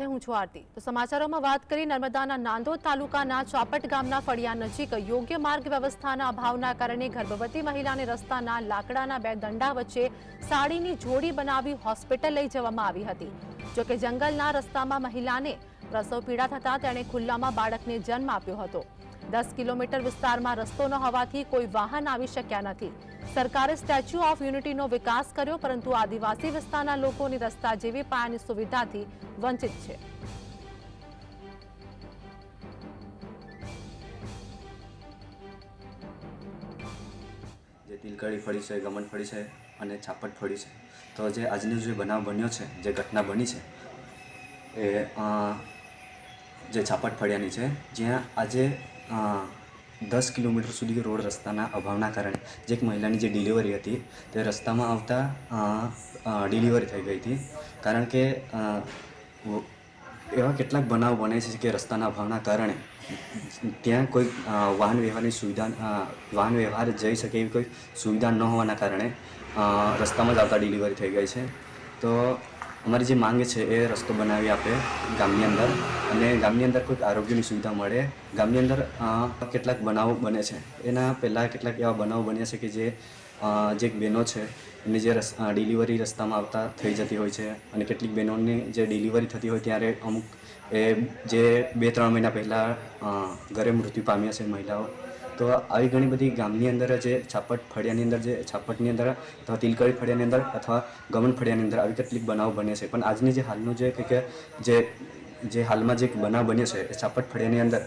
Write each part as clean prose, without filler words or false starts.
હું છું આરતી। તો સમાચારોમાં વાત કરી નર્મદાના નાંદોદ તાલુકાના ચોપટ ગામના ફળિયા નજીક યોગ્ય માર્ગ વ્યવસ્થાના અભાવના કારણે ગર્ભવતી મહિલાને રસ્તાના લાકડાના બે દંડા વચ્ચે સાડીની જોડી બનાવી હોસ્પિટલ લઈ જવામાં આવી હતી। જો કે જંગલના રસ્તામાં મહિલાને પ્રસવ પીડા થતા તેણે ખુલ્લામાં બાળકને જન્મ આપ્યો હતો। 10 કિલોમીટર વિસ્તારમાં રસ્તો ન હોવાથી કોઈ વાહન આવી શક્યા નથી। સરકારે સ્ટેચ્યુ ઓફ યુનિટીનો વિકાસ કર્યો, પરંતુ આદિવાસી વિસ્તારના લોકોની રસ્તા જેવી પાયાની સુવિધાથી વંચિત છે। જે તિલકડી ફળી છે, ગમન ફળી છે અને છાપટ ફળી છે। તો જે આજનો જે બનાવ બન્યો છે, જે ઘટના બની છે એ જે છાપટ ફળિયાની છે, જ્યાં આજે 10 કિલોમીટર સુધી રોડ રસ્તાના અભાવના કારણે જે એક મહિલાની જે ડિલિવરી હતી તે રસ્તામાં આવતા ડિલિવરી થઈ ગઈ હતી। કારણ કે એવા કેટલાક બનાવ બને છે કે રસ્તાના અભાવના કારણે ત્યાં કોઈ વાહન વ્યવહાર જઈ શકે એવી કોઈ સુવિધા ન હોવાના કારણે રસ્તામાં જ આવતા ડિલિવરી થઈ ગઈ છે। તો અમારી જે માંગ છે એ રસ્તો બનાવી આપે ગામની અંદર, અને ગામની અંદર કોઈક આરોગ્યની સુવિધા મળે। ગામની અંદર કેટલાક બનાવો બને છે, એના પહેલાં કેટલાક એવા બનાવો બન્યા છે કે જે એક બહેનો છે એની જે ડિલિવરી રસ્તામાં આવતા થઈ જતી હોય છે, અને કેટલીક બહેનોની જે ડિલિવરી થતી હોય ત્યારે અમુક જે 2-3 મહિના પહેલાં ઘરે મૃત્યુ પામ્યા છે મહિલાઓ। તો આવી ઘણી બધી ગામની અંદર જે છાપટ ફળિયાની અંદર જે છાપટની અંદર અથવા તિલકડી ફળિયાની અંદર અથવા ગમન ફળિયાની અંદર આવી કેટલીક બનાવો બને છે। પણ આજની જે હાલનું જે હાલમાં જે બનાવ બન્યો છે એ છાપટ ફળિયાની અંદર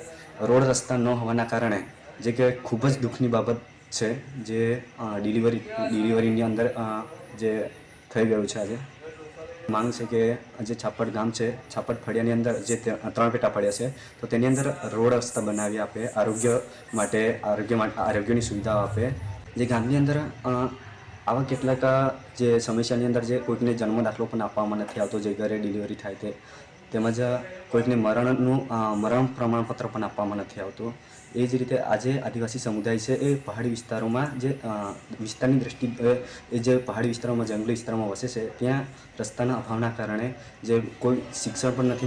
રોડ રસ્તા ન હોવાના કારણે જે કે ખૂબ જ દુઃખની બાબત છે, જે ડિલિવરીની અંદર જે થઈ ગયું છે। આજે માંગ છે કે જે છાપટ ગામ છે, છાપટ ફળિયાની અંદર જે 3 પેટા ફળિયા છે, તો તેની અંદર રોડ રસ્તા બનાવી આપે, આરોગ્યની સુવિધાઓ આપે। જે ગામની અંદર આવા કેટલાક જે સમસ્યાની અંદર જે કોઈકને જન્મ દાખલો પણ આપવામાં નથી આવતો, જે ઘરે ડિલિવરી થાય તે, તેમજ કોઈકને મરણ પ્રમાણપત્ર પણ આપવામાં નથી આવતું। એ જ રીતે આજે આદિવાસી સમુદાય છે એ પહાડી વિસ્તારોમાં જે વિસ્તારની દ્રષ્ટિએ એ જે પહાડી વિસ્તારોમાં, જંગલી વિસ્તારોમાં વસે છે, ત્યાં રસ્તાના અભાવના કારણે જે કોઈ શિક્ષણ પણ નથી